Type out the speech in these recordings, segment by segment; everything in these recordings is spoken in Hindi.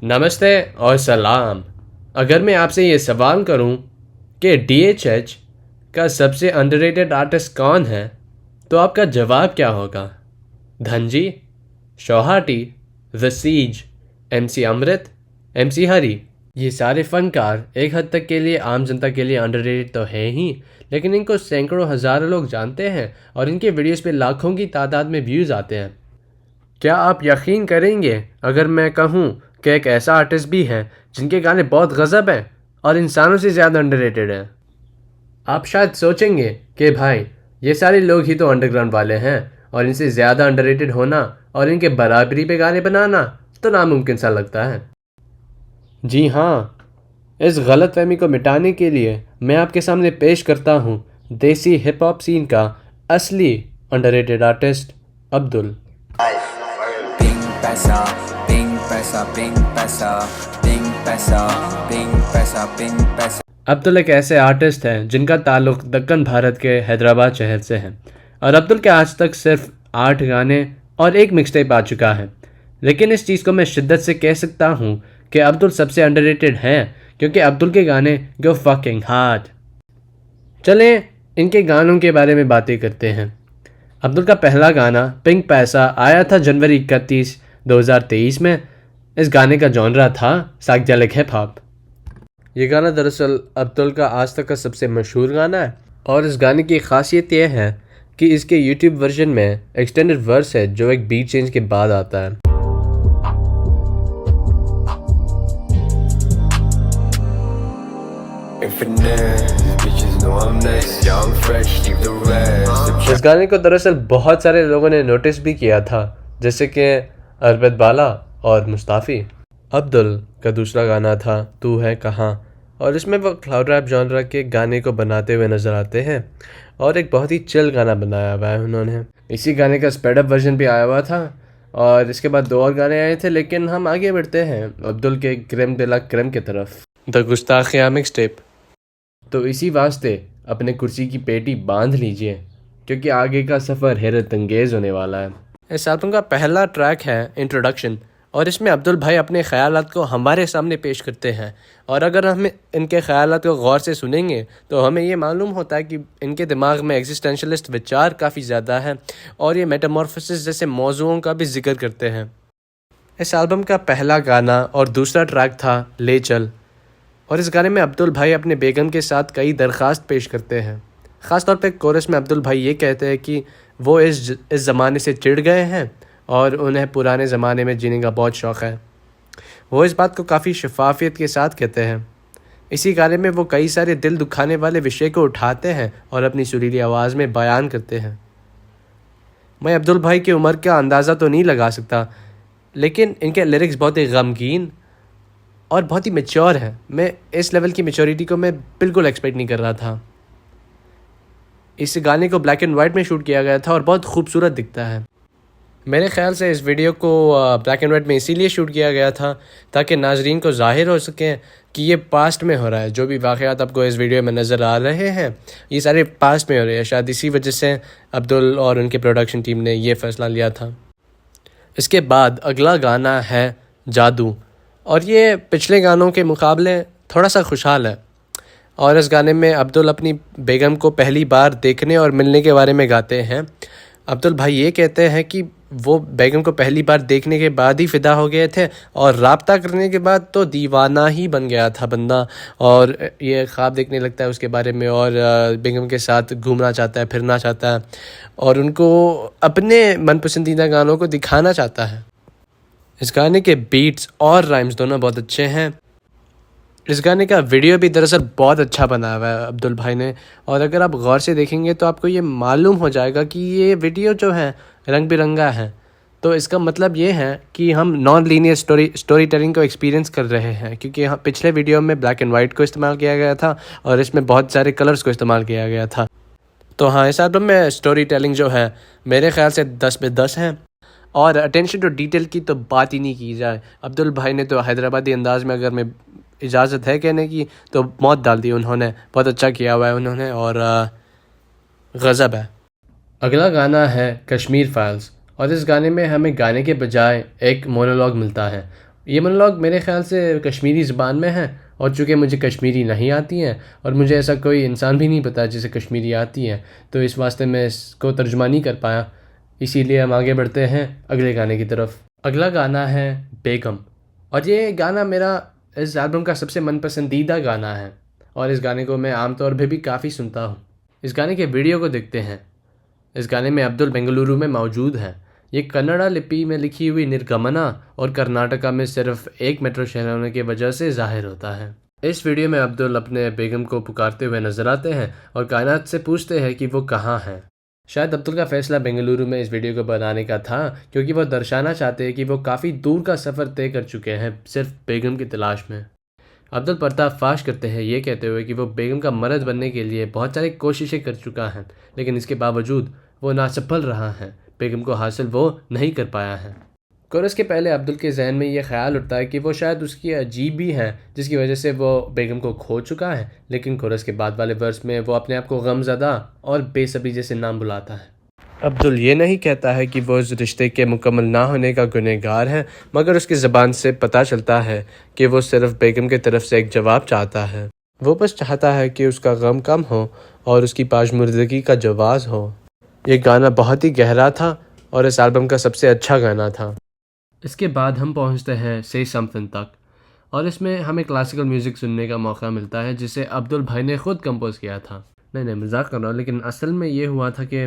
नमस्ते और सलाम। अगर मैं आपसे ये सवाल करूं कि डीएचएच का सबसे अंडररेटेड आर्टिस्ट कौन है, तो आपका जवाब क्या होगा? धनजी, शौहाटी, द सीज, एमसी अमृत, एमसी हरी। ये सारे फनकार एक हद तक के लिए आम जनता के लिए अंडररेटेड तो है ही, लेकिन इनको सैकड़ों हज़ारों लोग जानते हैं और इनके वीडियोस पे लाखों की तादाद में व्यूज़ आते हैं। क्या आप यकीन करेंगे अगर मैं कहूँ कि एक ऐसा आर्टिस्ट भी है जिनके गाने बहुत गज़ब हैं और इंसानों से ज़्यादा अंडररेटेड हैं? आप शायद सोचेंगे कि भाई ये सारे लोग ही तो अंडरग्राउंड वाले हैं और इनसे ज़्यादा अंडररेटेड होना और इनके बराबरी पे गाने बनाना तो नामुमकिन सा लगता है। जी हाँ, इस गलत फहमी को मिटाने के लिए मैं आपके सामने पेश करता हूँ देसी हिप हॉप सीन का असली underrated artist Abdul. Ping pesa, ping pesa, ping pesa, ping pesa, ping pesa, ping pesa. Abdul एक ऐसे आर्टिस्ट हैं जिनका ताल्लुक दक्कन भारत के हैदराबाद शहर से है और अब्दुल के आज तक सिर्फ 8 गाने और एक मिक्सटेप आ चुका है। लेकिन इस चीज़ को मैं शिद्दत से कह सकता हूँ कि अब्दुल सबसे अंडररेटेड हैं क्योंकि अब्दुल के गाने गो फकिंग हार्ड। चलें इनके गानों के बारे में बातें करते हैं। अब्दुल का पहला गाना पिंक पैसा आया था जनवरी 31, 2023 में। इस गाने का जॉनरा था साइकेडेलिक हिप हॉप। ये गाना दरअसल अब्दुल का आज तक का सबसे मशहूर गाना है और इस गाने की खासियत यह है कि इसके यूट्यूब वर्जन में एक्सटेंडेड वर्स है जो एक बीट चेंज के बाद आता है। इस गाने को दरअसल बहुत सारे लोगों ने नोटिस भी किया था, जैसे कि अरबत बाला और मुस्ताफ़ी। अब्दुल का दूसरा गाना था तू है कहाँ और इसमें वो क्लाउड रैप जॉनरा के गाने को बनाते हुए नज़र आते हैं और एक बहुत ही चिल गाना बनाया हुआ है उन्होंने। इसी गाने का स्पेड अप वर्जन भी आया हुआ था और इसके बाद 2 और गाने आए थे। लेकिन हम आगे बढ़ते हैं अब्दुल के क्रेम de la क्रेम की तरफ, द गुस्ताखिया मिक्सटेप। तो इसी वास्ते अपने कुर्सी की पेटी बांध लीजिए क्योंकि आगे का सफ़र हैरत अंगेज़ होने वाला है। इस एल्बम का पहला ट्रैक है इंट्रोडक्शन और इसमें अब्दुल भाई अपने ख़यालात को हमारे सामने पेश करते हैं और अगर हम इनके ख़यालात को गौर से सुनेंगे तो हमें ये मालूम होता है कि इनके दिमाग में एग्जिस्टेंशलिस्ट विचार काफ़ी ज़्यादा है और ये मेटामॉर्फोसिस जैसे मौज़ूओं का भी जिक्र करते हैं। इस एल्बम का पहला गाना और दूसरा ट्रैक था ले चल और इस गाने में अब्दुल भाई अपने बेगम के साथ कई दरख्वास्त पेश करते हैं। ख़ास तौर पे कोरस में अब्दुल भाई ये कहते हैं कि वो इस ज़माने से चिढ़ गए हैं और उन्हें पुराने ज़माने में जीने का बहुत शौक़ है। वो इस बात को काफ़ी शफाफियत के साथ कहते हैं। इसी गाने में वो कई सारे दिल दुखाने वाले विषय को उठाते हैं और अपनी सुरीली आवाज़ में बयान करते हैं। मैं अब्दुल भाई की उम्र का अंदाज़ा तो नहीं लगा सकता, लेकिन इनके लिरिक्स बहुत ही गमगीन और बहुत ही मैच्योर है। मैं इस लेवल की मैच्योरिटी को मैं बिल्कुल एक्सपेक्ट नहीं कर रहा था। इस गाने को ब्लैक एंड वाइट में शूट किया गया था और बहुत खूबसूरत दिखता है। मेरे ख्याल से इस वीडियो को ब्लैक एंड वाइट में इसीलिए शूट किया गया था ताकि नाजरीन को ज़ाहिर हो सके कि ये पास्ट में हो रहा है। जो भी वाक़यात आपको इस वीडियो में नज़र आ रहे हैं ये सारे पास्ट में हो रहे हैं। शायद इसी वजह से अब्दुल और उनके प्रोडक्शन टीम ने ये फ़ैसला लिया था। इसके बाद अगला गाना है जादू और ये पिछले गानों के मुकाबले थोड़ा सा खुशहाल है और इस गाने में अब्दुल अपनी बेगम को पहली बार देखने और मिलने के बारे में गाते हैं। अब्दुल भाई ये कहते हैं कि वो बेगम को पहली बार देखने के बाद ही फ़िदा हो गए थे और राब्ता करने के बाद तो दीवाना ही बन गया था बंदा और ये ख्वाब देखने लगता है उसके बारे में और बेगम के साथ घूमना चाहता है, फिरना चाहता है और उनको अपने मनपसंदीदा गानों को दिखाना चाहता है। इस गाने के बीट्स और राइम्स दोनों बहुत अच्छे हैं। इस गाने का वीडियो भी दरअसल बहुत अच्छा बनाया हुआ है अब्दुल भाई ने और अगर आप गौर से देखेंगे तो आपको ये मालूम हो जाएगा कि ये वीडियो जो है रंग बिरंगा है। तो इसका मतलब ये है कि हम नॉन लीनियर स्टोरी टेलिंग को एक्सपीरियंस कर रहे हैं क्योंकि यहाँ पिछले वीडियो में ब्लैक एंड वाइट को इस्तेमाल किया गया था और इसमें बहुत सारे कलर्स को इस्तेमाल किया गया था। तो हाँ, इस एल्बम में स्टोरी टेलिंग जो है मेरे ख्याल से 10 में 10 है और अटेंशन टू डिटेल की तो बात ही नहीं की जाए। अब्दुल भाई ने तो हैदराबादी अंदाज में, अगर मैं इजाज़त है कहने की, तो मौत डाल दी उन्होंने। बहुत अच्छा किया हुआ है उन्होंने और गज़ब है। अगला गाना है कश्मीर फाइल्स और इस गाने में हमें गाने के बजाय एक मोनोलॉग मिलता है। ये मोनोलॉग मेरे ख़्याल से कश्मीरी ज़बान में है, और चूँकि मुझे कश्मीरी नहीं आती है और मुझे ऐसा कोई इंसान भी नहीं पता जिसे कश्मीरी आती है, तो इस वास्ते मैं इसको तर्जुमा नहीं कर पाया। इसीलिए हम आगे बढ़ते हैं अगले गाने की तरफ। अगला गाना है बेगम, और ये गाना मेरा इस एल्बम का सबसे मनपसंदीदा गाना है, और इस गाने को मैं आमतौर पर भी काफ़ी सुनता हूँ। इस गाने के वीडियो को देखते हैं। इस गाने में अब्दुल बेंगलुरु में मौजूद है। ये कन्नड़ा लिपि में लिखी हुई निर्गमना और कर्नाटका में सिर्फ एक मेट्रो शहर होने की वजह से जाहिर होता है। इस वीडियो में अब्दुल अपने बेगम को पुकारते हुए नजर आते हैं और कायनात से पूछते हैं कि वो कहाँ हैं। शायद अब्दुल का फैसला बेंगलुरु में इस वीडियो को बनाने का था क्योंकि वो दर्शाना चाहते हैं कि वो काफ़ी दूर का सफ़र तय कर चुके हैं सिर्फ बेगम की तलाश में। अब्दुल पर्दाफाश करते हैं ये कहते हुए कि वो बेगम का मर्द बनने के लिए बहुत सारी कोशिशें कर चुका है, लेकिन इसके बावजूद वो नासफल रहा है। बेगम को हासिल वो नहीं कर पाया है। कोरस के पहले अब्दुल के जहन में ये ख्याल उठता है कि वो शायद उसकी अजीब भी है जिसकी वजह से वो बेगम को खो चुका है, लेकिन कोरस के बाद वाले वर्स में वो अपने आप को गमज़दा और बेसब्री जैसे नाम बुलाता है। अब्दुल ये नहीं कहता है कि वो इस रिश्ते के मुकम्मल ना होने का गुनहगार है, मगर उसकी ज़बान से पता चलता है कि वो सिर्फ बेगम की तरफ से एक जवाब चाहता है। वो बस चाहता है कि उसका गम कम हो और उसकी पाशमुर्दगी का जवाज़ हो। ये गाना बहुत ही गहरा था और इस एल्बम का सबसे अच्छा गाना था। इसके बाद हम पहुंचते हैं से समथिंग तक, और इसमें हमें क्लासिकल म्यूज़िक सुनने का मौका मिलता है जिसे अब्दुल भाई ने ख़ुद कंपोज़ किया था। नहीं मजाक कर रहा हूँ, लेकिन असल में ये हुआ था कि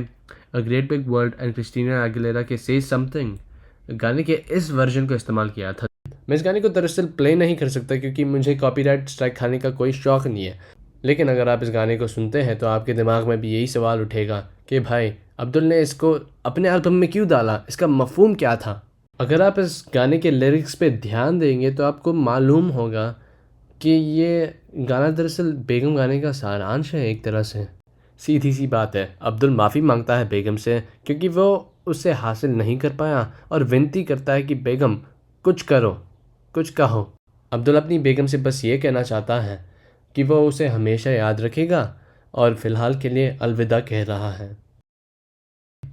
a great big world and Christina Aguilera के से समथिंग गाने के इस वर्जन को इस्तेमाल किया था। मैं इस गाने को दरअसल प्ले नहीं कर सकता क्योंकि मुझे कॉपीराइट स्ट्राइक खाने का कोई शौक़ नहीं है, लेकिन अगर आप इस गाने को सुनते हैं तो आपके दिमाग में भी यही सवाल उठेगा कि भाई अब्दुल ने इसको अपने एल्बम में क्यों डाला, इसका मफ़हूम क्या था। अगर आप इस गाने के लिरिक्स पे ध्यान देंगे तो आपको मालूम होगा कि ये गाना दरअसल बेगम गाने का सारांश है एक तरह से। सीधी सी बात है, अब्दुल माफ़ी मांगता है बेगम से क्योंकि वो उससे हासिल नहीं कर पाया और विनती करता है कि बेगम कुछ करो, कुछ कहो। अब्दुल अपनी बेगम से बस ये कहना चाहता है कि वो उसे हमेशा याद रखेगा और फ़िलहाल के लिए अलविदा कह रहा है।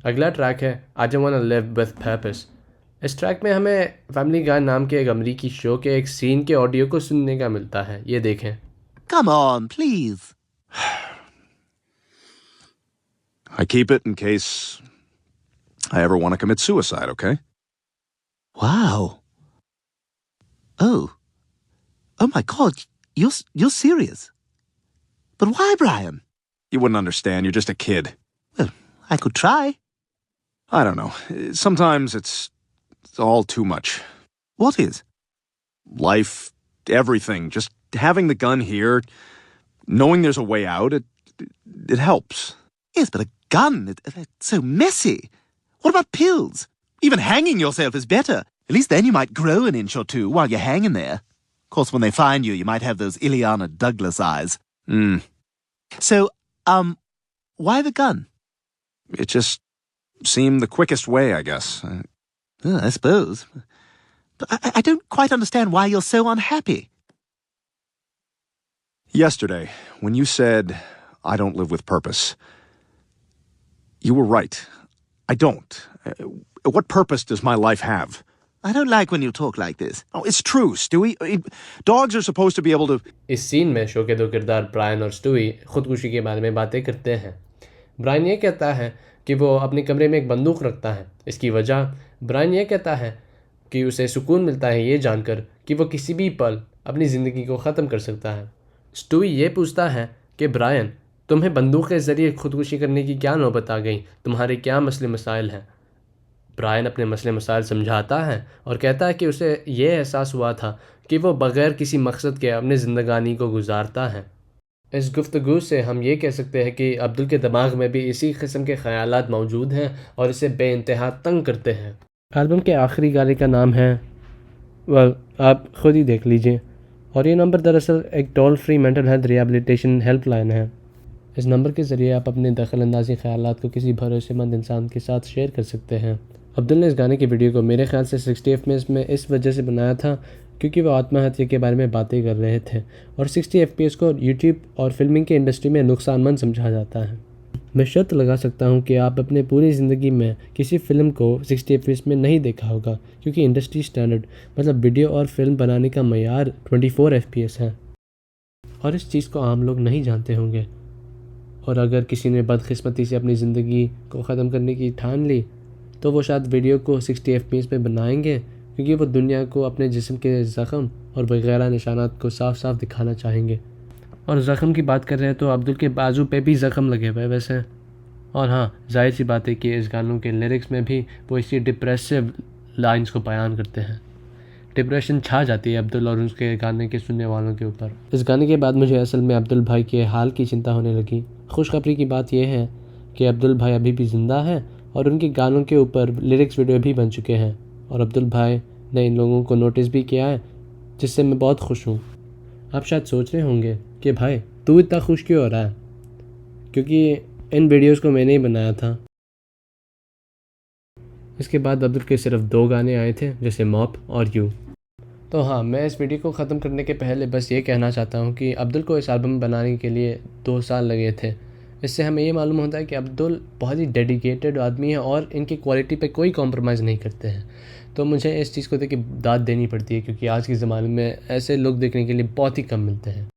अगला ट्रैक है I don't वांना live with purpose. इस ट्रैक में हमें फैमिली गाय नाम के एक अमरीकी शो के एक सीन के ऑडियो को सुनने का मिलता है, ये देखें। Come on, please. I keep it in case I ever want to commit suicide, okay? Wow. Oh. Oh my God. You're serious. But why, Brian? You wouldn't understand. You're just a kid. Well, I could try. I don't know. Sometimes it's all too much. What is? Life, everything. Just having the gun here, knowing there's a way out, it helps. Yes, but a gun, it's so messy. What about pills? Even hanging yourself is better. At least then you might grow an inch or two while you're hanging there. Of course, when they find you, you might have those Ileana Douglas eyes. So, why the gun? It just seemed the quickest way, I guess. I suppose. But I don't quite understand why you're so unhappy. Yesterday, when you said, I don't live with purpose, you were right. I don't. What purpose does my life have? I don't like when you talk like this. Oh, it's true, Stewie. Dogs are supposed to be able to... इस सीन में शो के दो किरदार ब्रायन और स्टूई खुदकुशी के बारे में बातें करते हैं। ब्रायन ये कहता है कि वो अपने कमरे में एक बंदूक रखता है। इसकी वजह ब्रायन ये कहता है कि उसे सुकून मिलता है ये जानकर कि वो किसी भी पल अपनी ज़िंदगी को ख़त्म कर सकता है। स्टूई ये पूछता है कि ब्रायन, तुम्हें बंदूक के ज़रिए खुदकुशी करने की क्या नौबत आ गई, तुम्हारे क्या मसले मसाइल हैं। ब्रायन अपने मसले मसाइल समझाता है और कहता है कि उसे ये एहसास हुआ था कि वो बग़ैर किसी मकसद के अपने ज़िंदगानी को गुजारता है। इस गुफ्तगू से हम ये कह सकते हैं कि अब्दुल के दिमाग में भी इसी किस्म के ख़यालात मौजूद हैं और इसे बेइंतहा तंग करते हैं। एल्बम के आखिरी गाने का नाम है आप ख़ुद ही देख लीजिए, और ये नंबर दरअसल एक toll free mental health rehabilitation helpline है। इस नंबर के ज़रिए आप अपने दखल अंदाज़ी ख़यालात को किसी भरोसेमंद इंसान के साथ शेयर कर सकते हैं। अब्दुल ने इस गाने की वीडियो को मेरे ख्याल से 60 FPS में इस वजह से बनाया था क्योंकि वो आत्महत्या के बारे में बातें कर रहे थे और 60 FPS को यूट्यूब और फिल्मिंग की इंडस्ट्री में नुकसानमंद समझा जाता है। मैं शर्त लगा सकता हूँ कि आप अपने पूरी ज़िंदगी में किसी फ़िल्म को 60 एफ में नहीं देखा होगा, क्योंकि इंडस्ट्री स्टैंडर्ड मतलब वीडियो और फिल्म बनाने का मयार 24 FPS है और इस चीज़ को आम लोग नहीं जानते होंगे। और अगर किसी ने बदकिस्मती से अपनी ज़िंदगी को ख़त्म करने की ठान ली तो वो शायद वीडियो को 60 FPS में बनाएंगे, क्योंकि वो दुनिया को अपने जिस्म के ज़ख़म और वगैरह निशानात को साफ साफ दिखाना चाहेंगे। और ज़ख़म की बात कर रहे हैं तो अब्दुल के बाजू पे भी ज़ख़म लगे हुए वैसे। और हाँ, जाहिर सी बात है कि इस गानों के लिरिक्स में भी वो इसी डिप्रेसिव लाइंस को बयान करते हैं। डिप्रेशन छा जाती है अब्दुल और उसके गाने के सुनने वालों के ऊपर। इस गाने के बाद मुझे असल में अब्दुल भाई के हाल की चिंता होने लगी। खुशखबरी की बात यह है कि अब्दुल भाई अभी भी ज़िंदा है और उनके गानों के ऊपर लिरिक्स वीडियो भी बन चुके हैं और अब्दुल भाई ने इन लोगों को नोटिस भी किया है, जिससे मैं बहुत खुश हूँ। आप शायद सोच रहे होंगे कि भाई तू इतना खुश क्यों हो रहा है, क्योंकि इन वीडियोस को मैंने ही बनाया था। इसके बाद अब्दुल के सिर्फ 2 गाने आए थे, जैसे मॉप और यू। तो हाँ, मैं इस वीडियो को ख़त्म करने के पहले बस ये कहना चाहता हूँ कि अब्दुल को इस एल्बम बनाने के लिए 2 साल लगे थे। इससे हमें ये मालूम होता है कि अब्दुल बहुत ही डेडिकेटेड आदमी है और इनकी क्वालिटी पे कोई कॉम्प्रोमाइज़ नहीं करते हैं। तो मुझे इस चीज़ को देख के दाद देनी पड़ती है, क्योंकि आज के ज़माने में ऐसे लोग देखने के लिए बहुत ही कम मिलते हैं।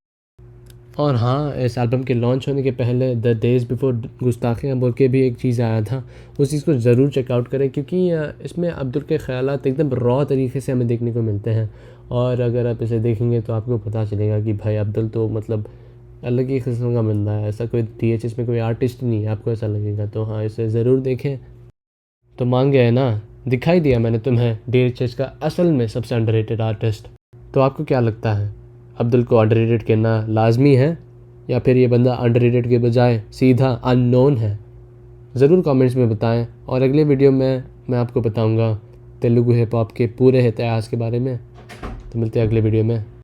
और हाँ, इस एल्बम के लॉन्च होने के पहले द डेज़ बिफोर गुस्ताखियाँ बोल के भी एक चीज़ आया था, उस चीज़ को ज़रूर चेकआउट करें, क्योंकि इसमें अब्दुल के ख़यालात एकदम रॉ तरीके से हमें देखने को मिलते हैं। और अगर आप इसे देखेंगे तो आपको पता चलेगा कि भाई अब्दुल तो मतलब अलग ही किस्म का बंदा है। ऐसा कोई DHS में कोई आर्टिस्ट नहीं है, आपको ऐसा लगेगा। तो हाँ, इसे ज़रूर देखें। तो मान गए ना, दिखाई दिया मैंने तुम्हें DHS का असल में सबसे अंडररेटेड आर्टिस्ट। तो आपको क्या लगता है, अब्दुल को अंडररेटेड कहना लाजमी है या फिर ये बंदा अंडररेटेड के बजाय सीधा अननोन है? ज़रूर कमेंट्स में बताएं। और अगले वीडियो में मैं आपको बताऊंगा तेलुगु हिप हॉप के पूरे इतिहास के बारे में। तो मिलते हैं अगले वीडियो में।